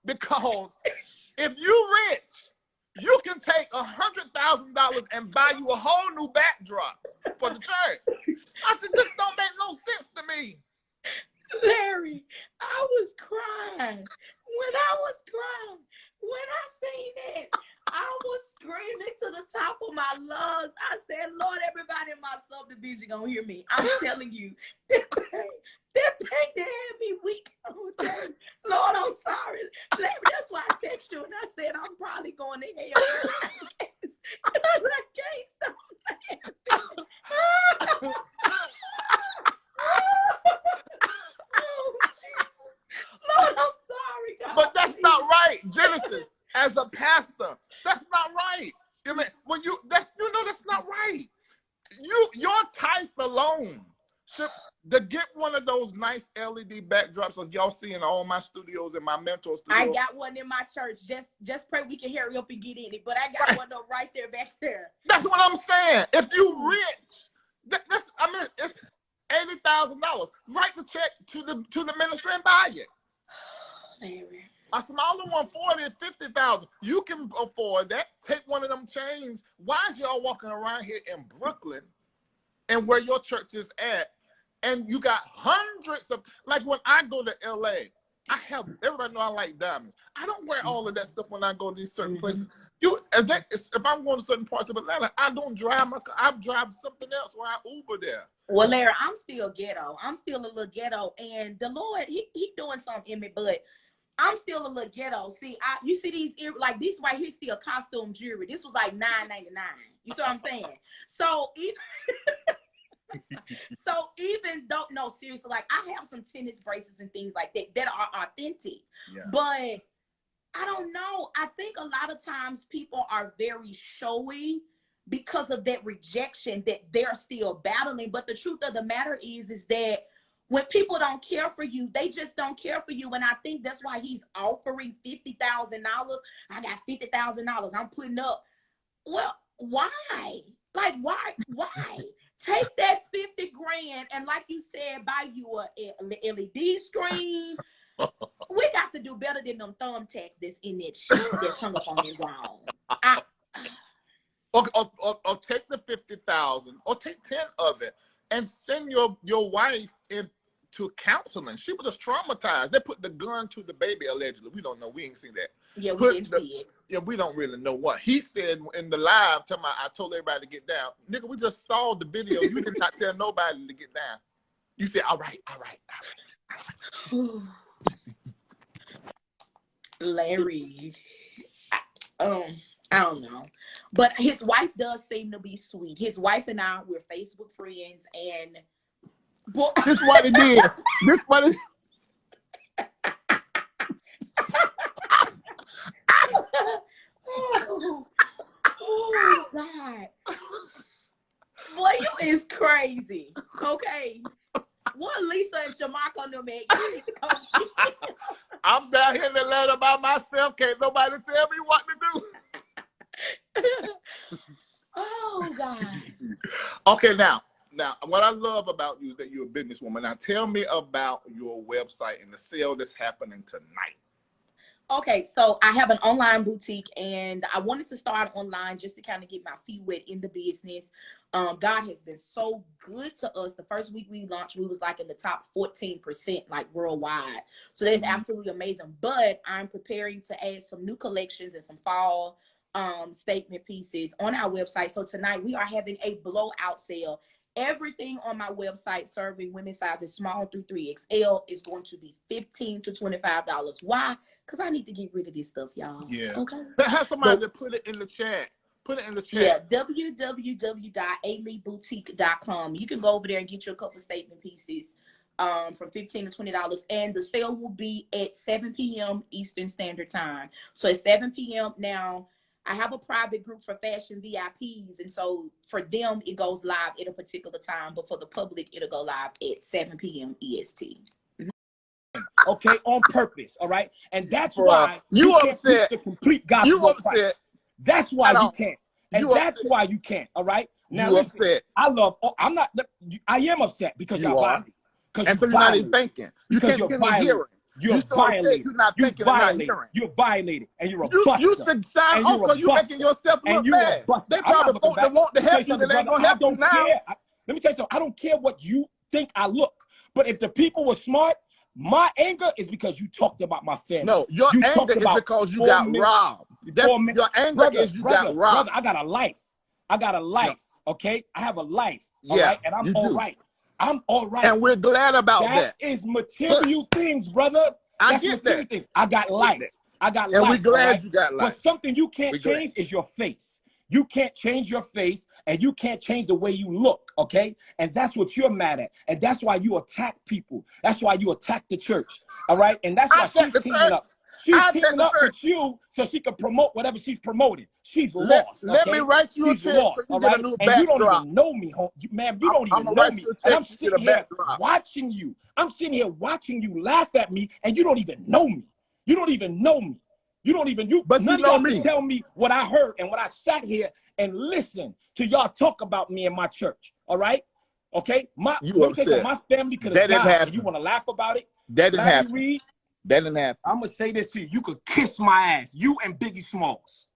Because if you rich, you can take $100,000 and buy you a whole new backdrop for the church. I said, this don't make no sense to me. Larry, I was crying. When I seen it, I was screaming to the top of my lungs. I said, Lord, everybody in my subdivision gonna hear me. I'm telling you, that thing that had me weak all day. Lord, I'm sorry. Larry, that's why I text you and I said, I'm probably going to hell. Because I can't stop laughing. Oh, Jesus. Lord, I'm sorry, God. But that's not right, Genesis. As a pastor, that's not right. I mean, that's not right. Your tithe alone should to get one of those nice LED backdrops like y'all see in all my studios and my mentor studio. I got one in my church. Just pray we can hurry up and get in it. But I got one right there back there. That's what I'm saying. If you rich, it's $80,000. Write the check to the ministry and buy it. Larry. A smaller one, 40 and 50,000. You can afford that. Take one of them chains. Why is y'all walking around here in Brooklyn and where your church is at, and you got hundreds of, like when I go to LA, everybody know I like diamonds. I don't wear all of that stuff when I go to these certain places. If I'm going to certain parts of Atlanta, I don't drive my car. I drive something else or I Uber there. Well, Larry, I'm still ghetto. I'm still a little ghetto, and the Lord, he doing something in me, but I'm still a little ghetto. See, you see these like this right here, still costume jewelry. This was like $9.99. You see what I'm saying? So even though, no, seriously, like I have some tennis bracelets and things like that are authentic. Yeah. But I don't know. I think a lot of times people are very showy because of that rejection that they're still battling. But the truth of the matter is that when people don't care for you, they just don't care for you. And I think that's why he's offering $50,000. I got $50,000. I'm putting up. Well, why? Like, why? Take that 50 grand and, like you said, buy you a LED screen. We got to do better than them thumbtacks that's in that shit that's hung up on that wall. Or take the 50,000, or take 10 of it, and send your wife into counseling. She was just traumatized. They put the gun to the baby allegedly. We don't know. We ain't seen that. Yeah, we didn't see it. Yeah, we don't really know what he said in the live. I told everybody to get down. Nigga, we just saw the video. You did not tell nobody to get down. You said, all right. Larry, I don't know, but his wife does seem to be sweet. His wife and I, we're Facebook friends, and this is what it did. This what it. Oh God, boy, you is crazy. Okay, what Lisa and Shamaka them at? I'm down here in Atlanta by myself. Can't nobody tell me what to do. Oh God. Okay, now, what I love about you is that you're a businesswoman. Now, tell me about your website and the sale that's happening tonight. Okay, so I have an online boutique, and I wanted to start online just to kind of get my feet wet in the business. God has been so good to us. The first week we launched, we was like in the top 14%, like worldwide. So that's absolutely amazing. But I'm preparing to add some new collections and some fall statement pieces on our website. So tonight we are having a blowout sale. Everything on my website serving women's sizes small through 3XL is going to be $15 to $25. Why? Because I need to get rid of this stuff, y'all. Yeah. Okay. Have somebody to put it in the chat. Put it in the chat. Yeah. www.aleeboutique.com. You can go over there and get your couple statement pieces from $15 to $20. And the sale will be at 7 p.m. Eastern Standard Time. So at 7 p.m. now, I have a private group for fashion VIPs, and so for them, it goes live at a particular time, but for the public, it'll go live at 7 p.m. EST. Okay, on purpose, all right? And that's why you upset. The complete gospel. You upset. That's why you can't. And that's why you can't, all right? Now, you upset. I am upset because you y'all are. violent. And so you're not even thinking. You can't hear it. You're violated. You're not thinking and not hearing. You're violated, and you're a buster. You should sign off because you're making yourself look bad. They probably want to help you, but they ain't going to help you now. Let me tell you something. I don't care what you think I look. But if the people were smart, my anger is because you talked about my family. No, your anger is because you got robbed. Your anger is you got robbed. Brother, I got a life. Okay? I have a life. All right? And I'm all right. I'm all right. And we're glad about that. That is material things, brother. I get that. Things. I got life. And we're glad you got life. But something you can't change is your face. You can't change your face, and you can't change the way you look, okay? And that's what you're mad at. And that's why you attack people. That's why you attack the church, all right? And that's why she's teaming up. She's teaming up with you so she can promote whatever she's promoting. She's lost. Let me write you a check so you get a new backdrop. And you don't even know me, ma'am. You don't even know me. And I'm sitting here watching you. I'm sitting here watching you laugh at me, and you don't even know me. You don't even know me. But none of y'all can tell me what I heard and what I sat here and listened to y'all talk about me in my church. All right? Okay? My family could have died. And you want to laugh about it? That didn't happen. Larry Reid, that didn't happen. I'm going to say this to you. You could kiss my ass. You and Biggie Smalls.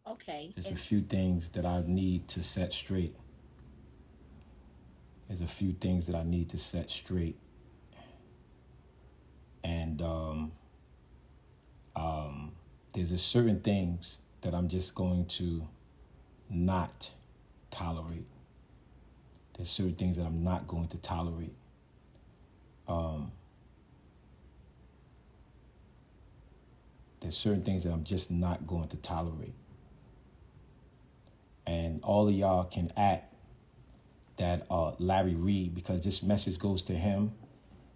Okay. There's a few things that I need to set straight. And there's a certain things that I'm just going to not tolerate. There's certain things that I'm not going to tolerate. There's certain things that I'm just not going to tolerate. And all of y'all can act that Larry Reid, because this message goes to him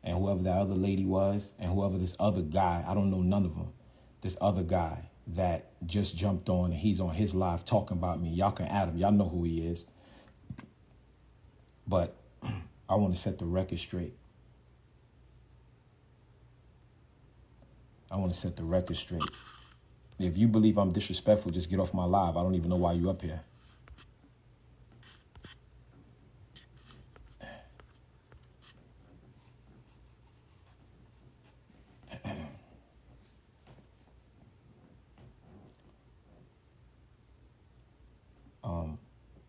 and whoever that other lady was and whoever this other guy, I don't know none of them, this other guy that just jumped on and he's on his live talking about me. Y'all can add him. Y'all know who he is. But I want to set the record straight. If you believe I'm disrespectful, just get off my live. I don't even know why you up here.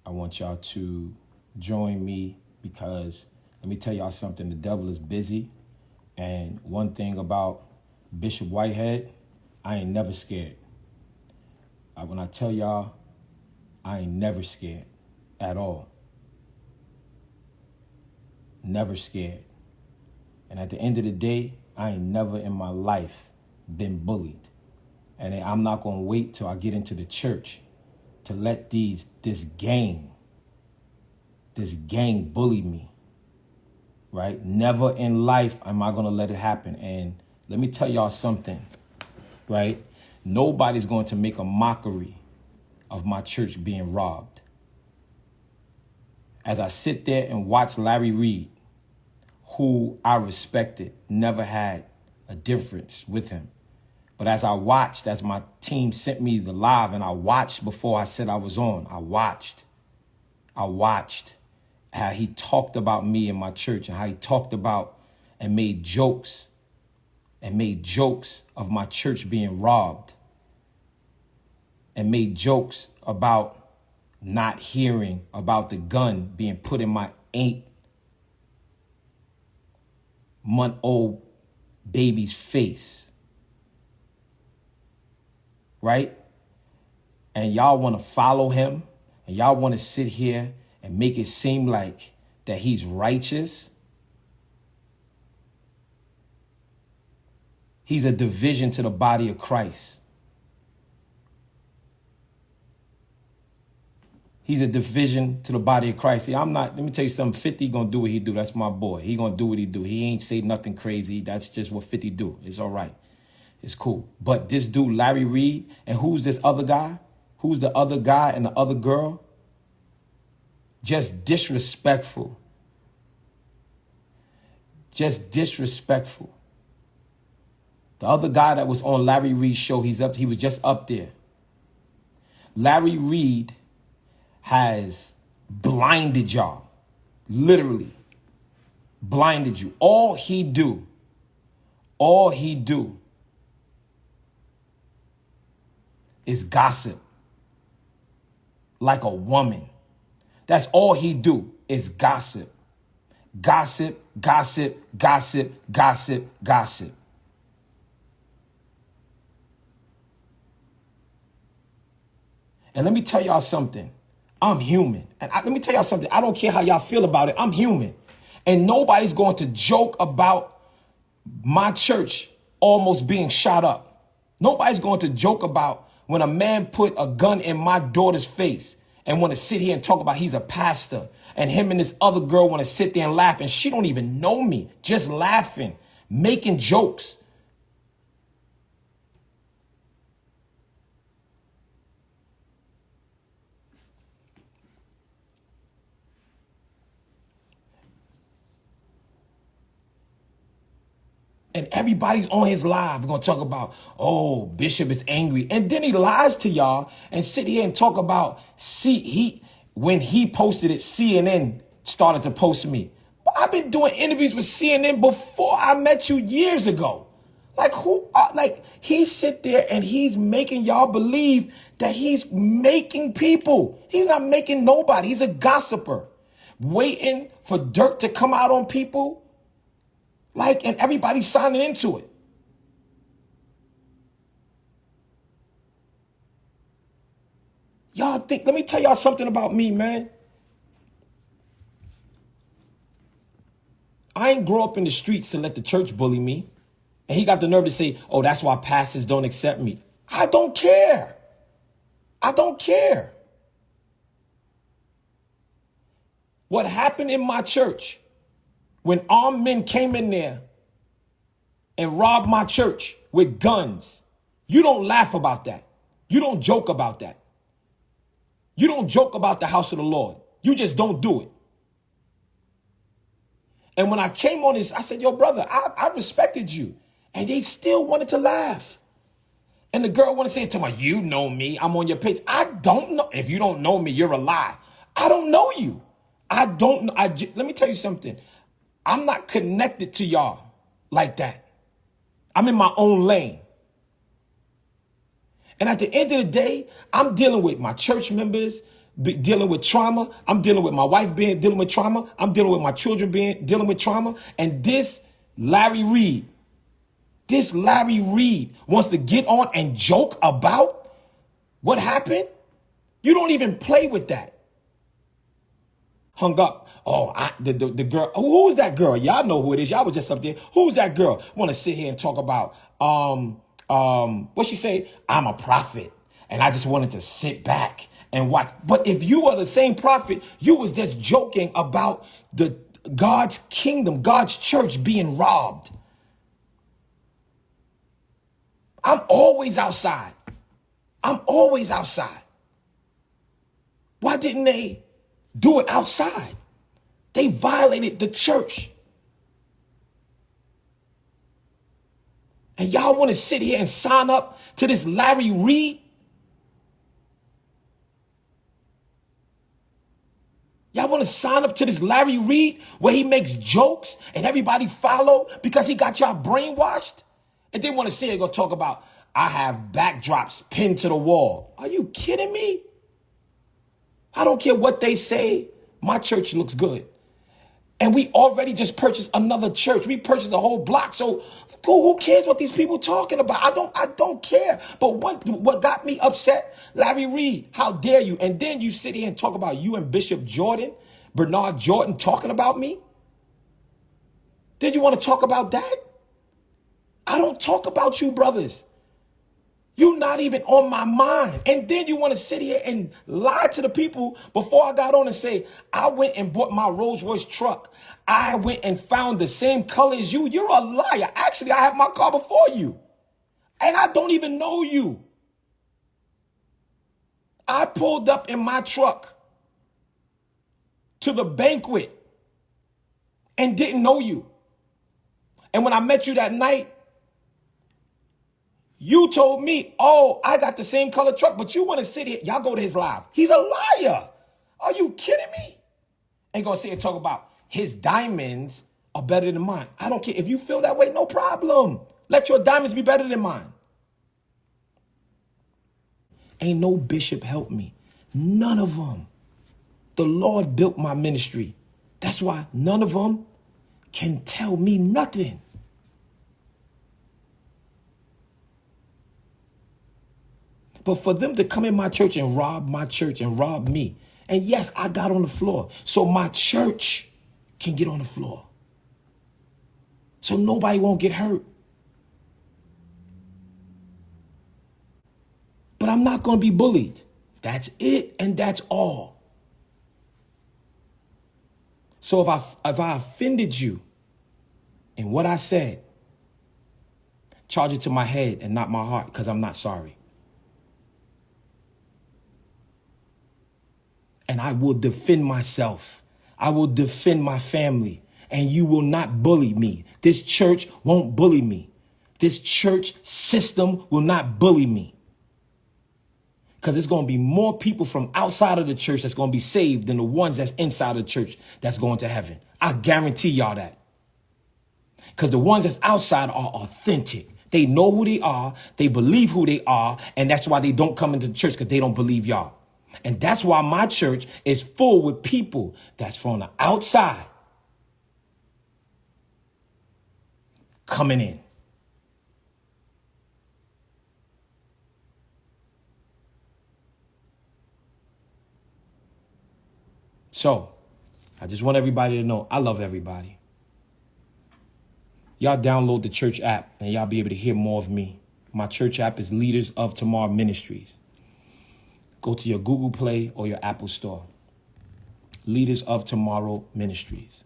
I want y'all to join me because let me tell y'all something. The devil is busy. And one thing about Bishop Whitehead, I ain't never scared. When I tell y'all, I ain't never scared at all. Never scared. And at the end of the day, I ain't never in my life been bullied. And I'm not going to wait till I get into the church to let this gang bully me, right? Never in life am I going to let it happen. And let me tell y'all something, right? Nobody's going to make a mockery of my church being robbed. As I sit there and watch Larry Reid, who I respected, never had a difference with him. But as I watched, as my team sent me the live and I watched before I said I was on, I watched how he talked about me and my church and how he talked about and made jokes of my church being robbed and made jokes about not hearing about the gun being put in my 8-month-old baby's face. Right? And y'all want to follow him and y'all want to sit here and make it seem like that he's righteous. He's a division to the body of Christ. He's a division to the body of Christ. See, let me tell you something, 50 gonna do what he do. That's my boy. He gonna do what he do. He ain't say nothing crazy. That's just what 50 do. It's all right. It's cool. But this dude, Larry Reid, and who's this other guy? Who's the other guy and the other girl? Just disrespectful. Just disrespectful. The other guy that was on Larry Reid's show, he was just up there. Larry Reid has blinded y'all. Literally blinded you. All he do is gossip like a woman. That's all he do is gossip. Gossip, gossip, gossip, gossip, gossip. And let me tell y'all something. I'm human. And let me tell y'all something. I don't care how y'all feel about it. I'm human. And nobody's going to joke about my church almost being shot up. Nobody's going to joke about when a man put a gun in my daughter's face and want to sit here and talk about he's a pastor, and him and this other girl want to sit there and laugh, and she don't even know me, just laughing, making jokes. And everybody's on his live going to talk about, oh, Bishop is angry. And then he lies to y'all and sit here and talk about, when he posted it, CNN started to post me. But I've been doing interviews with CNN before I met you years ago. He sit there and he's making y'all believe that he's making people. He's not making nobody. He's a gossiper, waiting for dirt to come out on people. And everybody's signing into it. Y'all think, let me tell y'all something about me, man. I ain't grow up in the streets to let the church bully me. And he got the nerve to say, oh, that's why pastors don't accept me. I don't care. I don't care. What happened in my church when armed men came in there and robbed my church with guns, you don't laugh about that. You don't joke about that. You don't joke about the house of the Lord. You just don't do it. And when I came on this, I said, yo, brother, I respected you. And they still wanted to laugh. And the girl wanted to say to me, you know me, I'm on your page. I don't know. If you don't know me, you're a lie. I don't know you. I don't know. Let me tell you something. I'm not connected to y'all like that. I'm in my own lane. And at the end of the day, I'm dealing with my church members, dealing with trauma. I'm dealing with my wife dealing with trauma. I'm dealing with my children dealing with trauma. And this Larry Reid wants to get on and joke about what happened. You don't even play with that. Hung up. Oh, the girl. Who's that girl? Y'all know who it is. Y'all was just up there. Who's that girl? Want to sit here and talk about what she say? I'm a prophet, and I just wanted to sit back and watch. But if you are the same prophet, you was just joking about the God's kingdom, God's church being robbed. I'm always outside. I'm always outside. Why didn't they do it outside? They violated the church. And y'all want to sit here and sign up to this Larry Reid? Y'all want to sign up to this Larry Reid where he makes jokes and everybody follow because he got y'all brainwashed? And they want to sit here and go talk about, I have backdrops pinned to the wall. Are you kidding me? I don't care what they say. My church looks good. And we already just purchased another church. We purchased a whole block. So who cares what these people talking about? I don't care. But what got me upset, Larry Reid, how dare you? And then you sit here and talk about you and Bishop Bernard Jordan talking about me. Then you want to talk about that? I don't talk about you, brothers. You're not even on my mind. And then you want to sit here and lie to the people before I got on and say, I went and bought my Rolls Royce truck. I went and found the same color as you. You're a liar. Actually, I have my car before you. And I don't even know you. I pulled up in my truck to the banquet and didn't know you. And when I met you that night, you told me, oh, I got the same color truck, but you want to sit here. Y'all go to his live. He's a liar. Are you kidding me? Ain't going to sit here and talk about his diamonds are better than mine. I don't care. If you feel that way, no problem. Let your diamonds be better than mine. Ain't no bishop help me. None of them. The Lord built my ministry. That's why none of them can tell me nothing. But for them to come in my church and rob my church and rob me, and yes, I got on the floor, so my church can get on the floor. So nobody won't get hurt. But I'm not going to be bullied. That's it, and that's all. So if I offended you in what I said, charge it to my head and not my heart, because I'm not sorry. And I will defend myself. I will defend my family. And you will not bully me. This church won't bully me. This church system will not bully me. Because there's going to be more people from outside of the church that's going to be saved than the ones that's inside of the church that's going to heaven. I guarantee y'all that. Because the ones that's outside are authentic. They know who they are. They believe who they are. And that's why they don't come into the church, because they don't believe y'all. And that's why my church is full with people that's from the outside coming in. So I just want everybody to know I love everybody. Y'all download the church app and y'all be able to hear more of me. My church app is Leaders of Tomorrow Ministries. Go to your Google Play or your Apple Store. Leaders of Tomorrow Ministries.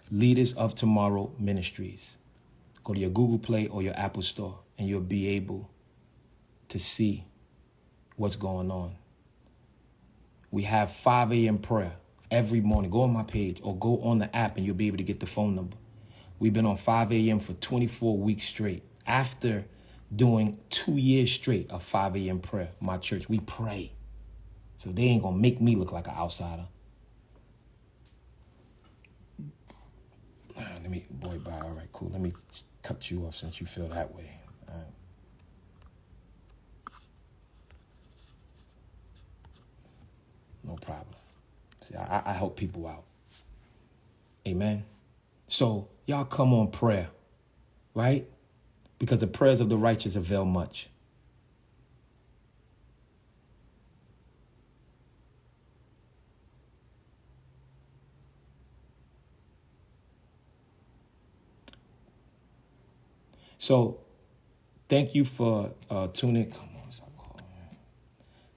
Leaders of Tomorrow Ministries. Go to your Google Play or your Apple Store and you'll be able to see what's going on. We have 5 a.m. prayer every morning. Go on my page or go on the app and you'll be able to get the phone number. We've been on 5 a.m. for 24 weeks straight. After doing 2 years straight of 5 a.m. prayer, my church, we pray. So they ain't going to make me look like an outsider. All right, cool. Let me cut you off since you feel that way. All right. No problem. See, I help people out. Amen. So y'all come on prayer, right? Because the prayers of the righteous avail much. So thank you for tuning. Come on, stop calling.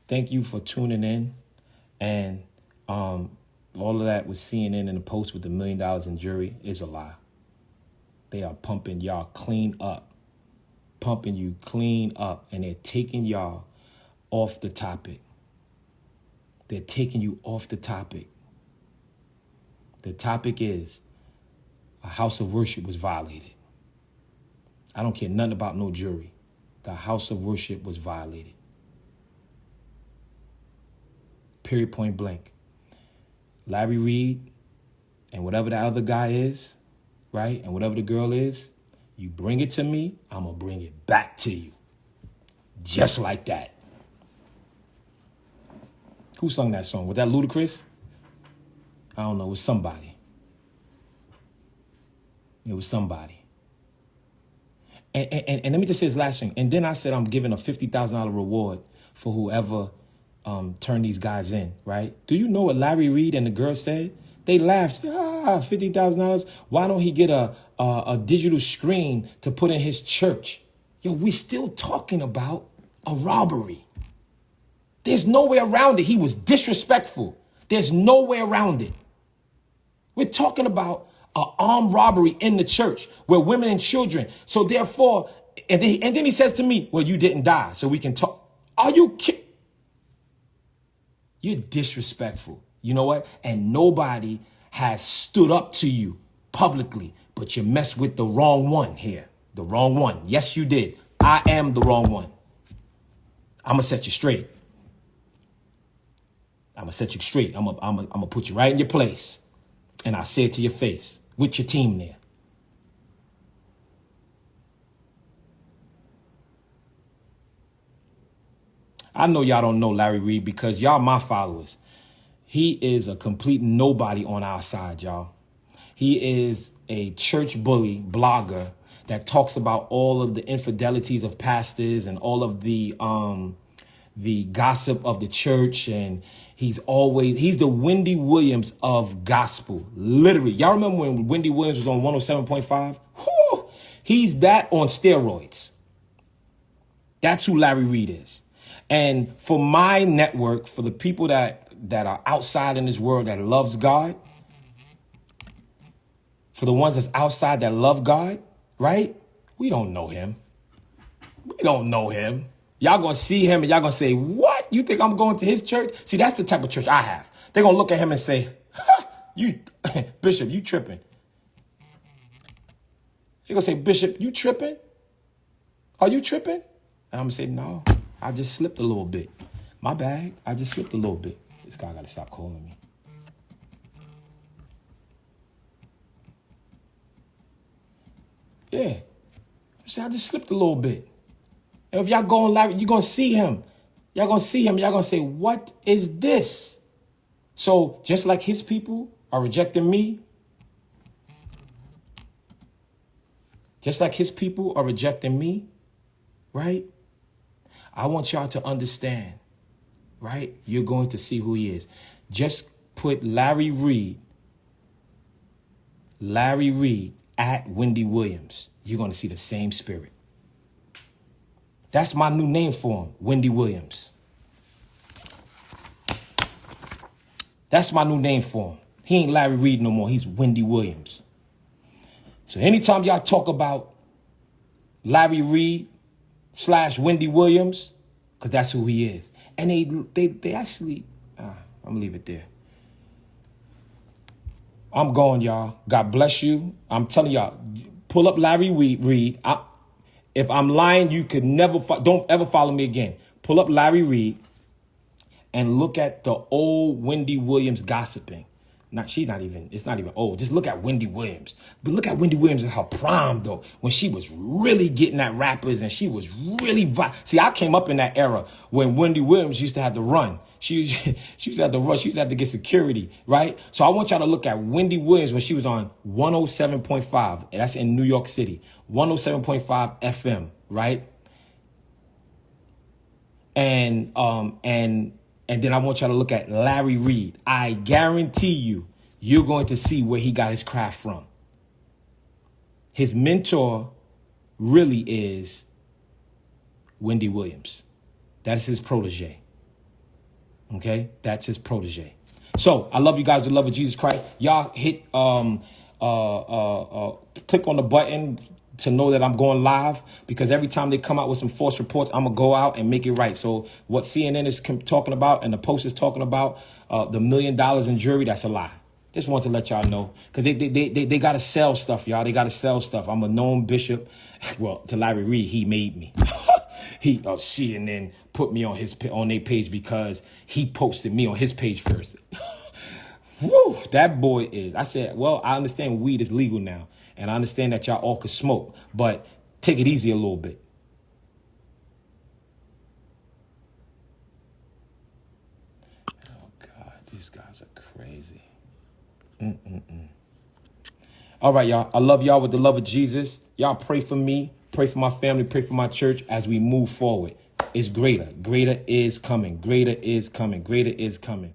Thank you for tuning in. And all of that with CNN and the post with the $1 million in jury is a lie. They are pumping y'all clean up. Pumping you clean up. And they're taking y'all off the topic. They're taking you off the topic. The topic is a house of worship was violated. I don't care nothing about no jury. The house of worship was violated. Period, point blank. Larry Reid and whatever the other guy is, right? And whatever the girl is, you bring it to me, I'm going to bring it back to you. Just like that. Who sung that song? Was that Ludacris? I don't know. It was somebody. It was somebody. And let me just say this last thing. And then I said I'm giving a $50,000 reward for whoever turned these guys in, right? Do you know what Larry Reid and the girl said? They laughed, said, $50,000. Why don't he get a digital screen to put in his church? Yo, we still talking about a robbery. There's no way around it. He was disrespectful. There's no way around it. We're talking about an armed robbery in the church where women and children. So therefore, and then he says to me, well, you didn't die, so we can talk. Are you kidding? You're disrespectful. You know what? And nobody has stood up to you publicly, but you messed with the wrong one here. The wrong one. Yes, you did. I am the wrong one. I'm going to set you straight. I'm going to set you straight. I'm going to put you right in your place. And I say it to your face with your team there. I know y'all don't know Larry Reid because y'all my followers. He is a complete nobody on our side, y'all. He is a church bully blogger that talks about all of the infidelities of pastors and all of the gossip of the church. And he's the Wendy Williams of gospel. Literally. Y'all remember when Wendy Williams was on 107.5? Whew, he's that on steroids. That's who Larry Reid is. And for my network, for the people that are outside in this world that loves God, for the ones that's outside that love God, right? We don't know him. We don't know him. Y'all gonna see him and y'all gonna say, what? You think I'm going to his church? See, that's the type of church I have. They're gonna look at him and say, you, Bishop, you tripping. They're gonna say, Bishop, you tripping? Are you tripping? And I'm gonna say, no, I just slipped a little bit. My bad, I just slipped a little bit. This guy gotta stop calling me. Yeah. See, I just slipped a little bit. And if y'all go on live, you're going to see him. Y'all going to see him. Y'all going to say, what is this? So just like his people are rejecting me, just like his people are rejecting me, right? I want y'all to understand, right? You're going to see who he is. Just put Larry Reid at Wendy Williams. You're going to see the same spirit. That's my new name for him, Wendy Williams. That's my new name for him. He ain't Larry Reid no more. He's Wendy Williams. So anytime y'all talk about Larry Reid / Wendy Williams, because that's who he is. And they actually, I'm going to leave it there. I'm going, y'all. God bless you. I'm telling y'all, pull up Larry Reid. If I'm lying, you could don't ever follow me again. Pull up Larry Reid and look at the old Wendy Williams gossiping. It's not even old. Just look at Wendy Williams. But look at Wendy Williams in her prime, though, when she was really getting at rappers and she was really... See, I came up in that era when Wendy Williams used to have to run. She used to have to run. She used to have to get security, right? So I want y'all to look at Wendy Williams when she was on 107.5. And that's in New York City. 107.5 FM, right? And then I want y'all to look at Larry Reid. I guarantee you're going to see where he got his craft from. His mentor really is Wendy Williams. That is his protege. Okay? That's his protege. So I love you guys with the love of Jesus Christ. Y'all hit click on the button to know that I'm going live, because every time they come out with some false reports, I'm going to go out and make it right. So what CNN is talking about and the Post is talking about, the $1 million in jury, that's a lie. Just want to let y'all know, because they got to sell stuff, y'all. They got to sell stuff. I'm a known bishop. Well, to Larry Reid, he made me. CNN put me on their page because he posted me on his page first. Woo, that boy is. I said, well, I understand weed is legal now. And I understand that y'all all could smoke, but take it easy a little bit. Oh, God, these guys are crazy. All right, y'all. I love y'all with the love of Jesus. Y'all pray for me, pray for my family, pray for my church as we move forward. It's greater. Greater is coming. Greater is coming. Greater is coming.